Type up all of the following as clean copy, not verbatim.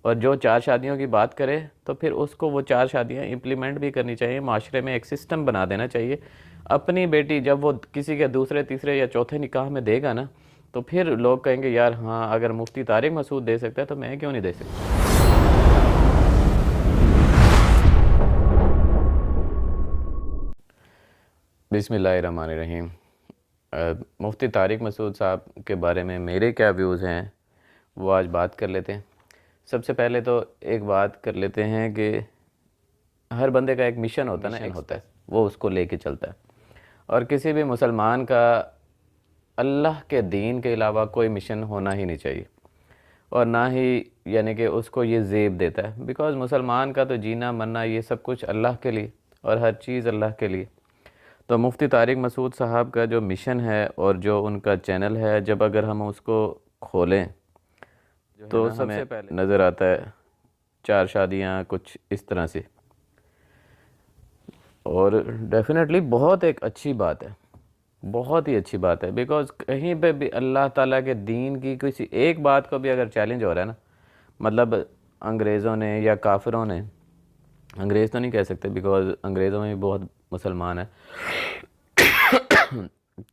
اور جو 4 شادیوں کی بات کرے تو پھر اس کو وہ 4 شادیاں امپلیمنٹ بھی کرنی چاہیے، معاشرے میں ایک سسٹم بنا دینا چاہیے۔ اپنی بیٹی جب وہ کسی کے دوسرے تیسرے یا چوتھے نکاح میں دے گا نا، تو پھر لوگ کہیں گے یار ہاں اگر مفتی طارق مسعود دے سکتا ہے تو میں کیوں نہیں دے سکتا۔ بسم اللہ الرحمن الرحیم۔ مفتی طارق مسعود صاحب کے بارے میں میرے کیا ویوز ہیں وہ آج بات کر لیتے ہیں۔ سب سے پہلے تو ایک بات کر لیتے ہیں کہ ہر بندے کا ایک مشن ہوتا ہے، وہ اس کو لے کے چلتا ہے، اور کسی بھی مسلمان کا اللہ کے دین کے علاوہ کوئی مشن ہونا ہی نہیں چاہیے، اور نہ ہی یعنی کہ اس کو یہ زیب دیتا ہے، بیکاز مسلمان کا تو جینا مرنا یہ سب کچھ اللہ کے لیے اور ہر چیز اللہ کے لیے۔ تو مفتی طارق مسعود صاحب کا جو مشن ہے اور جو ان کا چینل ہے، جب اگر ہم اس کو کھولیں تو سب سے پہلے نظر آتا ہے 4 شادیاں کچھ اس طرح سے، اور ڈیفینیٹلی بہت ایک اچھی بات ہے، بہت ہی اچھی بات ہے، بیکاز کہیں پہ بھی اللہ تعالیٰ کے دین کی کسی ایک بات کو بھی اگر چیلنج ہو رہا ہے نا، مطلب انگریزوں نے یا کافروں نے، انگریز تو نہیں کہہ سکتے بیکاز انگریزوں میں بھی بہت مسلمان ہیں،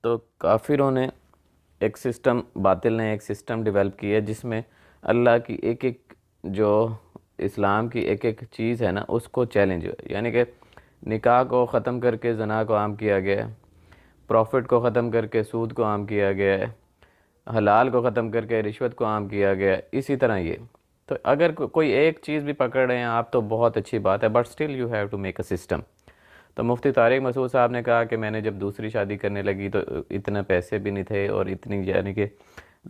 تو کافروں نے ایک سسٹم، باطل نے ایک سسٹم ڈیولپ کی ہے جس میں اللہ کی ایک ایک جو اسلام کی ایک ایک چیز ہے نا اس کو چیلنج ہے، یعنی کہ نکاح کو ختم کر کے زنا کو عام کیا گیا ہے، پروفٹ کو ختم کر کے سود کو عام کیا گیا ہے، حلال کو ختم کر کے رشوت کو عام کیا گیا ہے، اسی طرح یہ تو اگر کوئی ایک چیز بھی پکڑ رہے ہیں آپ تو بہت اچھی بات ہے، but still you have to make a system. تو مفتی طارق مسعود صاحب نے کہا کہ میں نے جب دوسری شادی کرنے لگی تو اتنے پیسے بھی نہیں تھے اور اتنی یعنی کہ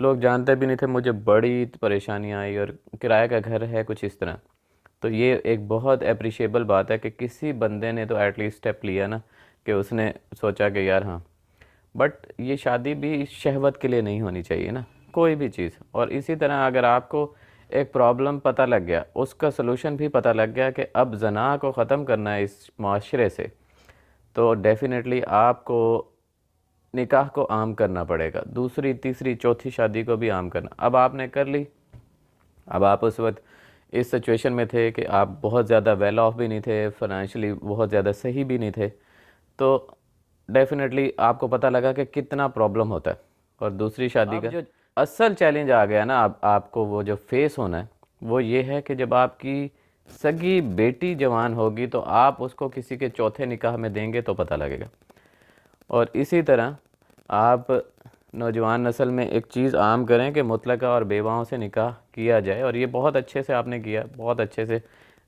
لوگ جانتے بھی نہیں تھے، مجھے بڑی پریشانیاں آئی، اور کرایہ کا گھر ہے کچھ اس طرح۔ تو یہ ایک بہت اپریشیبل بات ہے کہ کسی بندے نے تو ایٹ لیسٹ اسٹیپ لیا نا، کہ اس نے سوچا کہ یار ہاں، بٹ یہ شادی بھی شہوت کے لیے نہیں ہونی چاہیے نا، کوئی بھی چیز۔ اور اسی طرح اگر آپ کو ایک پرابلم پتہ لگ گیا، اس کا سلوشن بھی پتہ لگ گیا کہ اب زنا کو ختم کرنا ہے اس معاشرے سے، تو ڈیفینیٹلی آپ کو نکاح کو عام کرنا پڑے گا، دوسری تیسری چوتھی شادی کو بھی عام کرنا۔ اب آپ نے کر لی، اب آپ اس وقت اس سچویشن میں تھے کہ آپ بہت زیادہ ویل آف بھی نہیں تھے، فائنینشلی بہت زیادہ صحیح بھی نہیں تھے، تو ڈیفینیٹلی آپ کو پتہ لگا کہ کتنا پرابلم ہوتا ہے۔ اور دوسری شادی کا جو اصل چیلنج آ گیا نا، اب آپ کو وہ جو فیس ہونا ہے وہ یہ ہے کہ جب آپ کی سگی بیٹی جوان ہوگی تو آپ اس کو کسی کے چوتھے نکاح میں دیں گے تو پتہ لگے گا۔ اور اسی طرح آپ نوجوان نسل میں ایک چیز عام کریں کہ مطلقہ اور بیواؤں سے نکاح کیا جائے، اور یہ بہت اچھے سے آپ نے کیا، بہت اچھے سے،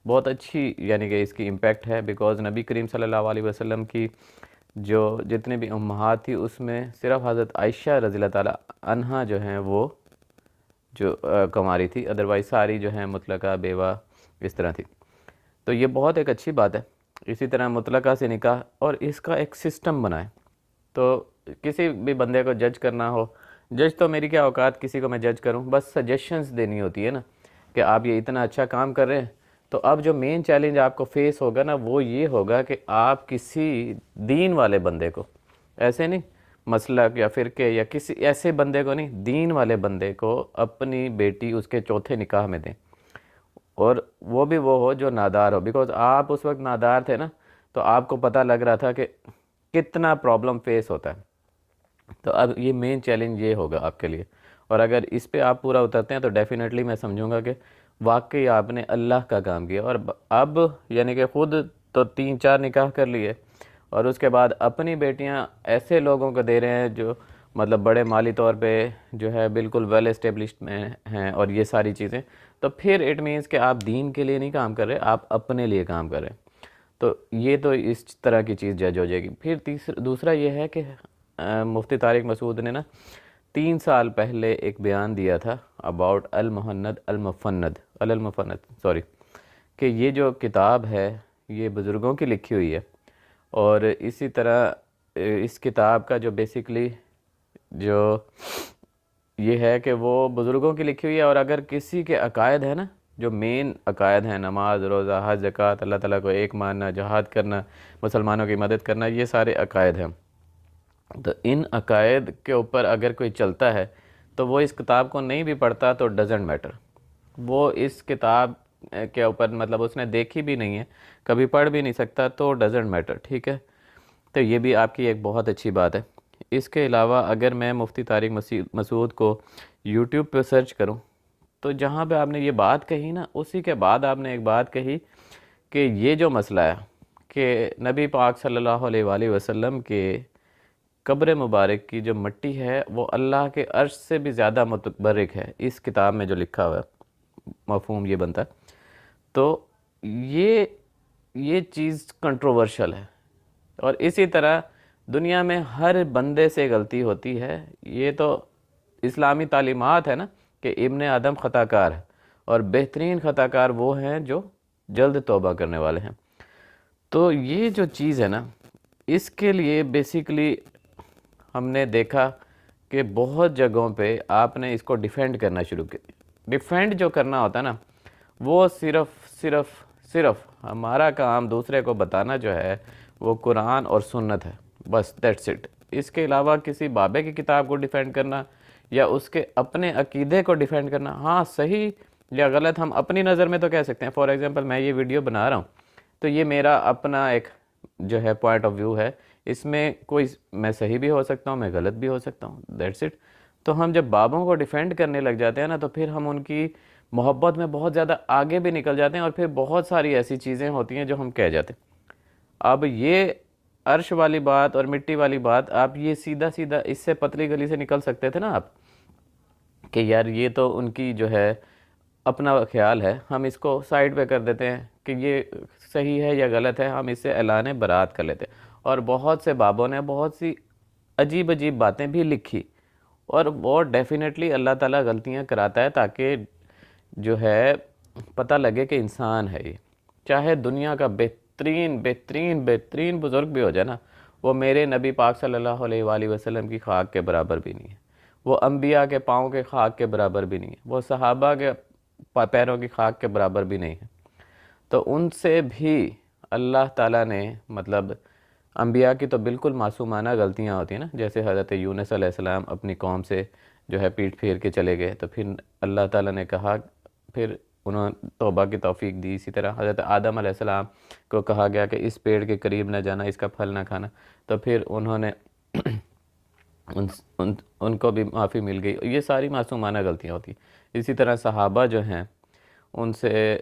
بہت اچھی یعنی کہ اس کی امپیکٹ ہے، بیکاز نبی کریم صلی اللہ علیہ وسلم کی جو جتنے بھی امہات تھی اس میں صرف حضرت عائشہ رضی اللہ تعالیٰ عنہا جو ہیں وہ جو کماری تھی، ادروائز ساری جو ہیں مطلقہ بیوہ اس طرح تھی۔ تو یہ بہت ایک اچھی بات ہے۔ اسی طرح مطلقہ سے نکاح، اور اس کا ایک سسٹم بنائیں۔ تو کسی بھی بندے کو جج کرنا ہو، جج تو میری کیا اوقات کسی کو میں جج کروں، بس سجیشنز دینی ہوتی ہے نا کہ آپ یہ اتنا اچھا کام کر رہے ہیں۔ تو اب جو مین چیلنج آپ کو فیس ہوگا نا وہ یہ ہوگا کہ آپ کسی دین والے بندے کو، ایسے نہیں مسلک یا فرقے یا کسی ایسے بندے کو نہیں، دین والے بندے کو اپنی بیٹی اس کے چوتھے نکاح میں دیں، اور وہ بھی وہ ہو جو نادار ہو، بیکاز آپ اس وقت نادار تھے نا، تو آپ کو پتہ لگ رہا تھا کہ کتنا پرابلم فیس ہوتا ہے۔ تو اب یہ مین چیلنج یہ ہوگا آپ کے لیے، اور اگر اس پہ آپ پورا اترتے ہیں تو ڈیفینیٹلی میں سمجھوں گا کہ واقعی آپ نے اللہ کا کام کیا۔ اور اب یعنی کہ خود تو 3-4 نکاح کر لیے، اور اس کے بعد اپنی بیٹیاں ایسے لوگوں کو دے رہے ہیں جو مطلب بڑے مالی طور پہ جو ہے بالکل ویل اسٹیبلشڈ میں ہیں، اور یہ ساری چیزیں، تو پھر اٹ مینس کہ آپ دین کے لیے نہیں کام کر رہے، آپ اپنے لیے کام کر رہے ہیں۔ تو یہ تو اس طرح کی چیز جج ہو جائے گی۔ پھر دوسرا یہ ہے کہ مفتی طارق مسعود نے نا 3 سال پہلے ایک بیان دیا تھا اباؤٹ المفند سوری، کہ یہ جو کتاب ہے یہ بزرگوں کی لکھی ہوئی ہے، اور اسی طرح اس کتاب کا جو بیسیکلی جو یہ ہے کہ وہ بزرگوں کی لکھی ہوئی ہے، اور اگر کسی کے عقائد ہے نا، جو مین عقائد ہیں، نماز، روزہ، حج، زکوٰۃ، اللہ تعالیٰ کو ایک ماننا، جہاد کرنا، مسلمانوں کی مدد کرنا، یہ سارے عقائد ہیں، تو ان عقائد کے اوپر اگر کوئی چلتا ہے تو وہ اس کتاب کو نہیں بھی پڑھتا تو ڈزنٹ میٹر، وہ اس کتاب کے اوپر مطلب اس نے دیکھی بھی نہیں ہے، کبھی پڑھ بھی نہیں سکتا، تو ڈزنٹ میٹر، ٹھیک ہے. تو یہ بھی آپ کی ایک بہت اچھی بات ہے. اس کے علاوہ اگر میں مفتی طارق مسعود کو یوٹیوب پہ سرچ کروں تو جہاں پہ آپ نے یہ بات کہی نا، اسی کے بعد آپ نے ایک بات کہی کہ یہ جو مسئلہ ہے کہ نبی پاک صلی اللہ علیہ وآلہ وسلم کے قبر مبارک کی جو مٹی ہے وہ اللہ کے عرش سے بھی زیادہ متبرک ہے، اس کتاب میں جو لکھا ہوا ہے مفہوم یہ بنتا ہے. تو یہ یہ چیز کنٹروورشل ہے، اور اسی طرح دنیا میں ہر بندے سے غلطی ہوتی ہے. یہ تو اسلامی تعلیمات ہے نا کہ ابن آدم خطا کار ہے، اور بہترین خطا کار وہ ہیں جو جلد توبہ کرنے والے ہیں. تو یہ جو چیز ہے نا، اس کے لیے بیسیکلی ہم نے دیکھا کہ بہت جگہوں پہ آپ نے اس کو ڈیفینڈ کرنا شروع کیا. ڈیفینڈ جو کرنا ہوتا ہے نا، وہ صرف ہمارا کام دوسرے کو بتانا جو ہے وہ قرآن اور سنت ہے، بس دیٹس اٹ. اس کے علاوہ کسی بابے کی کتاب کو ڈیفینڈ کرنا یا اس کے اپنے عقیدے کو ڈیفینڈ کرنا، ہاں صحیح یا غلط ہم اپنی نظر میں تو کہہ سکتے ہیں. فار ایگزامپل میں یہ ویڈیو بنا رہا ہوں تو یہ میرا اپنا ایک جو ہے پوائنٹ آف ویو ہے، اس میں کوئی میں صحیح بھی ہو سکتا ہوں، میں غلط بھی ہو سکتا ہوں، دیٹس اٹ. تو ہم جب بابوں کو ڈیفینڈ کرنے لگ جاتے ہیں نا تو پھر ہم ان کی محبت میں بہت زیادہ آگے بھی نکل جاتے ہیں، اور پھر بہت ساری ایسی چیزیں ہوتی ہیں جو ہم کہہ جاتے ہیں. اب یہ عرش والی بات اور مٹی والی بات، آپ یہ سیدھا اس سے پتلی گلی سے نکل سکتے تھے نا آپ، کہ یار یہ تو ان کی جو ہے اپنا خیال ہے، ہم اس کو سائیڈ پہ کر دیتے ہیں کہ یہ صحیح ہے یا غلط ہے، ہم اس سے اعلان برات کر لیتے ہیں. اور بہت سے بابوں نے بہت سی عجیب باتیں بھی لکھی، اور وہ ڈیفینیٹلی اللہ تعالیٰ غلطیاں کراتا ہے تاکہ جو ہے پتہ لگے کہ انسان ہے یہ. چاہے دنیا کا بہترین بزرگ بھی ہو جائے نا، وہ میرے نبی پاک صلی اللہ علیہ وآلہ وسلم کی خاک کے برابر بھی نہیں ہے، وہ انبیاء کے پاؤں کے خاک کے برابر بھی نہیں ہے، وہ صحابہ کے پیروں کی خاک کے برابر بھی نہیں ہے. تو ان سے بھی اللہ تعالیٰ نے مطلب انبیاء کی تو بالکل معصومانہ غلطیاں ہوتی ہیں نا، جیسے حضرت یونس علیہ السلام اپنی قوم سے جو ہے پیٹ پھیر کے چلے گئے تو پھر اللہ تعالیٰ نے کہا، پھر انہوں نے توبہ کی توفیق دی. اسی طرح حضرت آدم علیہ السلام کو کہا گیا کہ اس پیڑ کے قریب نہ جانا، اس کا پھل نہ کھانا، تو پھر انہوں نے ان کو بھی معافی مل گئی. یہ ساری معصومانہ غلطیاں ہوتی ہیں. اسی طرح صحابہ جو ہیں ان سے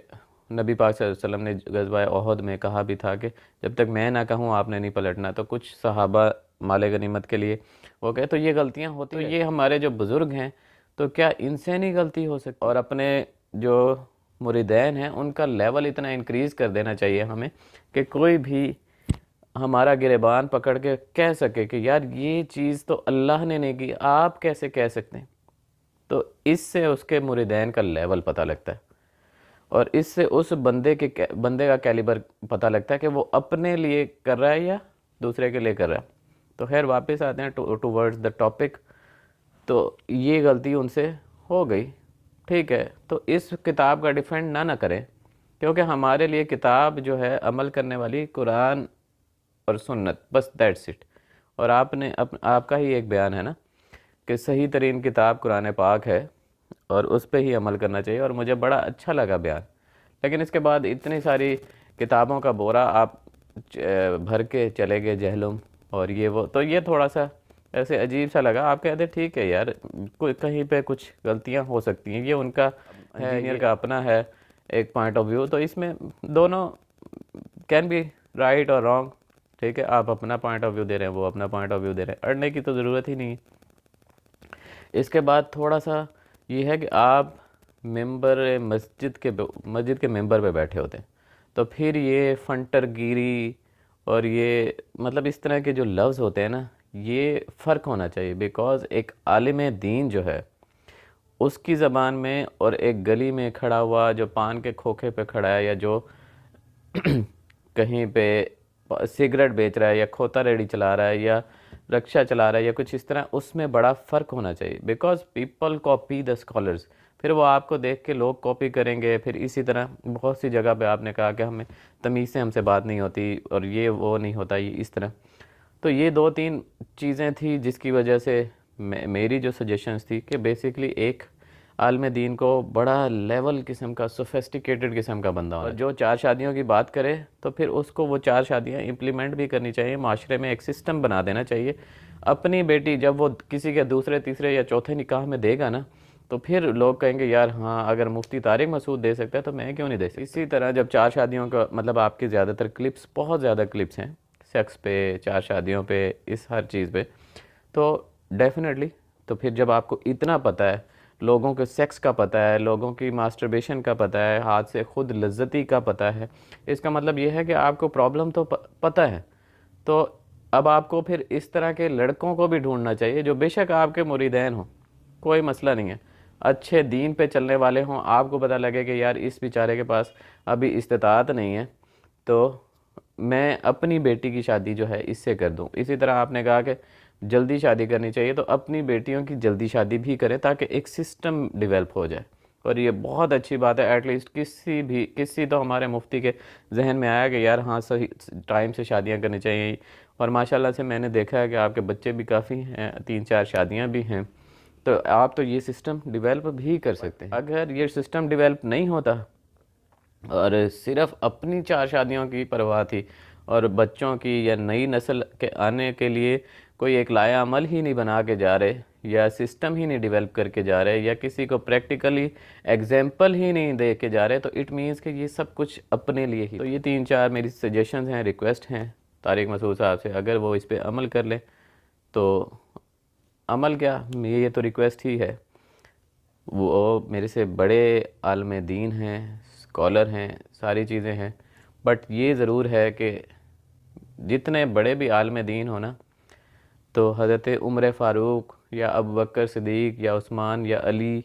نبی پاک صلی اللہ علیہ وسلم نے غزوہ احد میں کہا بھی تھا کہ جب تک میں نہ کہوں آپ نے نہیں پلٹنا. تو کچھ صحابہ مال غنیمت کے لیے وہ کہے، تو یہ غلطیاں ہوتی ہیں. تو یہ ہمارے جو بزرگ ہیں تو کیا ان سے نہیں غلطی ہو سکتی؟ اور اپنے جو مریدین ہیں ان کا لیول اتنا انکریز کر دینا چاہیے ہمیں کہ کوئی بھی ہمارا گریبان پکڑ کے کہہ سکے کہ یار یہ چیز تو اللہ نے نہیں کی، آپ کیسے کہہ سکتے ہیں. تو اس سے اس کے مریدین کا لیول پتہ لگتا ہے، اور اس سے اس بندے کا کیلیبر پتہ لگتا ہے کہ وہ اپنے لیے کر رہا ہے یا دوسرے کے لیے کر رہا ہے. تو خیر واپس آتے ہیں ٹوورڈز دا ٹاپک. تو یہ غلطی ان سے ہو گئی، ٹھیک ہے. تو اس کتاب کا ڈیفینڈ نہ کریں، کیونکہ ہمارے لیے کتاب جو ہے عمل کرنے والی قرآن اور سنت، بس دیٹس اٹ. اور آپ کا ہی ایک بیان ہے نا کہ صحیح ترین کتاب قرآن پاک ہے اور اس پہ ہی عمل کرنا چاہیے، اور مجھے بڑا اچھا لگا بیان. لیکن اس کے بعد اتنی ساری کتابوں کا بورا آپ بھر کے چلے گئے، جہلم اور یہ وہ، تو یہ تھوڑا سا ایسے عجیب سا لگا. آپ کہتے ٹھیک ہے یار کہیں پہ کچھ غلطیاں ہو سکتی ہیں، یہ ان کا انجینئر کا اپنا ہے ایک پوائنٹ آف ویو، تو اس میں دونوں کین بی رائٹ اور رانگ، ٹھیک ہے. آپ اپنا پوائنٹ آف ویو دے رہے ہیں، وہ اپنا پوائنٹ آف ویو دے رہے ہیں، اڑنے کی تو ضرورت ہی نہیں ہے. اس کے بعد تھوڑا سا یہ ہے کہ آپ مسجد کے ممبر پہ بیٹھے ہوتے ہیں، تو پھر یہ فنٹر گیری اور یہ مطلب اس طرح کے جو لفظ ہوتے ہیں نا، یہ فرق ہونا چاہیے. بیکاز ایک عالم دین جو ہے اس کی زبان میں، اور ایک گلی میں کھڑا ہوا جو پان کے کھوکھے پہ کھڑا ہے، یا جو کہیں پہ سگریٹ بیچ رہا ہے، یا کھوتا ریڑھی چلا رہا ہے، یا رکشہ چلا رہا ہے، یا کچھ اس طرح، اس میں بڑا فرق ہونا چاہیے. Because people copy the scholars, پھر وہ آپ کو دیکھ کے لوگ کاپی کریں گے. پھر اسی طرح بہت سی جگہ پہ آپ نے کہا کہ ہمیں تمیز سے ہم سے بات نہیں ہوتی، اور یہ وہ نہیں ہوتا، یہ اس طرح. تو یہ 2-3 چیزیں تھیں جس کی وجہ سے میری جو سجیشنز تھی کہ بیسیکلی ایک عالم دین کو بڑا لیول قسم کا سوفیسٹیکیٹڈ قسم کا بندہ ہونا. اور جو 4 شادیوں کی بات کرے تو پھر اس کو وہ 4 شادیاں امپلیمنٹ بھی کرنی چاہیے. معاشرے میں ایک سسٹم بنا دینا چاہیے. اپنی بیٹی جب وہ کسی کے دوسرے تیسرے یا چوتھے نکاح میں دے گا نا تو پھر لوگ کہیں گے یار ہاں اگر مفتی طارق مسعود دے سکتا ہے تو میں کیوں نہیں دے سکتا. اسی طرح جب 4 شادیوں کا مطلب آپ کی زیادہ تر کلپس، بہت زیادہ کلپس ہیں سیکس پہ، 4 شادیوں پہ، اس ہر چیز پہ، تو ڈیفینیٹلی تو پھر جب آپ کو اتنا پتہ ہے، لوگوں کے سیکس کا پتہ ہے، لوگوں کی ماسٹربیشن کا پتہ ہے، ہاتھ سے خود لذتی کا پتہ ہے، اس کا مطلب یہ ہے کہ آپ کو پرابلم تو پتہ ہے. تو اب آپ کو پھر اس طرح کے لڑکوں کو بھی ڈھونڈنا چاہیے جو بے شک آپ کے مریدین ہوں، کوئی مسئلہ نہیں ہے، اچھے دین پہ چلنے والے ہوں. آپ کو پتہ لگے کہ یار اس بیچارے کے پاس ابھی استطاعت نہیں ہے تو میں اپنی بیٹی کی شادی جو ہے اس سے کر دوں. اسی طرح آپ نے کہا کہ جلدی شادی کرنی چاہیے، تو اپنی بیٹیوں کی جلدی شادی بھی کرے تاکہ ایک سسٹم ڈیولپ ہو جائے. اور یہ بہت اچھی بات ہے. ایٹ لیسٹ کسی تو ہمارے مفتی کے ذہن میں آیا کہ یار ہاں صحیح ٹائم سے شادیاں کرنی چاہیے. اور ماشاءاللہ سے میں نے دیکھا ہے کہ آپ کے بچے بھی کافی ہیں، 3-4 شادیاں بھی ہیں. تو آپ تو یہ سسٹم ڈیولپ بھی کر سکتے ہیں. اگر یہ سسٹم ڈیولپ نہیں ہوتا اور صرف اپنی 4 شادیوں کی پرواہ تھی اور بچوں کی یا نئی نسل کے آنے کے لیے کوئی ایک لائحہ عمل ہی نہیں بنا کے جا رہے یا سسٹم ہی نہیں ڈیولپ کر کے جا رہے یا کسی کو پریکٹیکلی ایگزامپل ہی نہیں دے کے جا رہے، تو اٹ مینس کہ یہ سب کچھ اپنے لیے ہی. تو یہ 3-4 میری سجیشنز ہیں، ریکویسٹ ہیں طارق مسعود صاحب سے. اگر وہ اس پہ عمل کر لیں تو عمل کیا، یہ تو ریکویسٹ ہی ہے. وہ میرے سے بڑے عالم دین ہیں، اسکالر ہیں، ساری چیزیں ہیں، بٹ یہ ضرور ہے کہ جتنے بڑے بھی عالم دین ہو نا تو حضرت عمر فاروق یا ابوبکر صدیق یا عثمان یا علی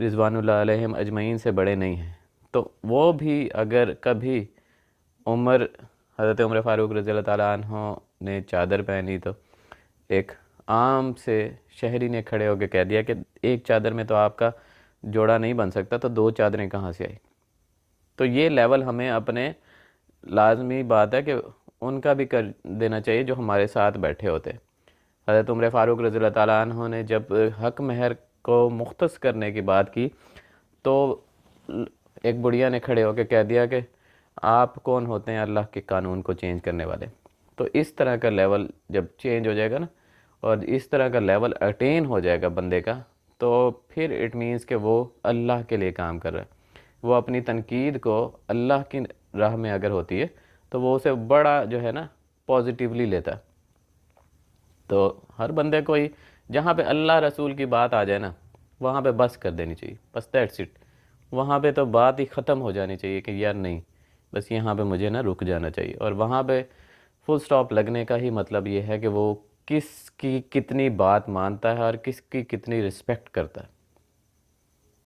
رضوان اللہ علیہم اجمعین سے بڑے نہیں ہیں. تو وہ بھی اگر کبھی حضرت عمر فاروق رضی اللہ تعالیٰ عنہ نے چادر پہنی تو ایک عام سے شہری نے کھڑے ہو کے کہہ دیا کہ ایک چادر میں تو آپ کا جوڑا نہیں بن سکتا، تو 2 چادریں کہاں سے آئی. تو یہ لیول ہمیں اپنے لازمی بات ہے کہ ان کا بھی کر دینا چاہیے جو ہمارے ساتھ بیٹھے ہوتے. حضرت عمر فاروق رضی اللہ تعالیٰ عنہ نے جب حق مہر کو مختص کرنے کی بات کی تو ایک بڑھیا نے کھڑے ہو کے کہہ دیا کہ آپ کون ہوتے ہیں اللہ کے قانون کو چینج کرنے والے. تو اس طرح کا لیول جب چینج ہو جائے گا نا اور اس طرح کا لیول اٹین ہو جائے گا بندے کا، تو پھر اٹ مینس کہ وہ اللہ کے لیے کام کر رہا ہے. وہ اپنی تنقید کو اللہ کی راہ میں اگر ہوتی ہے تو وہ اسے بڑا جو ہے نا پازیٹیولی لیتا ہے. تو ہر بندے کو ہی جہاں پہ اللہ رسول کی بات آ جائے نا وہاں پہ بس کر دینی چاہیے، بس دیٹس اٹ. وہاں پہ تو بات ہی ختم ہو جانی چاہیے کہ یار نہیں، بس یہاں پہ مجھے نا رک جانا چاہیے. اور وہاں پہ فل سٹاپ لگنے کا ہی مطلب یہ ہے کہ وہ کس کی کتنی بات مانتا ہے اور کس کی کتنی رسپیکٹ کرتا ہے.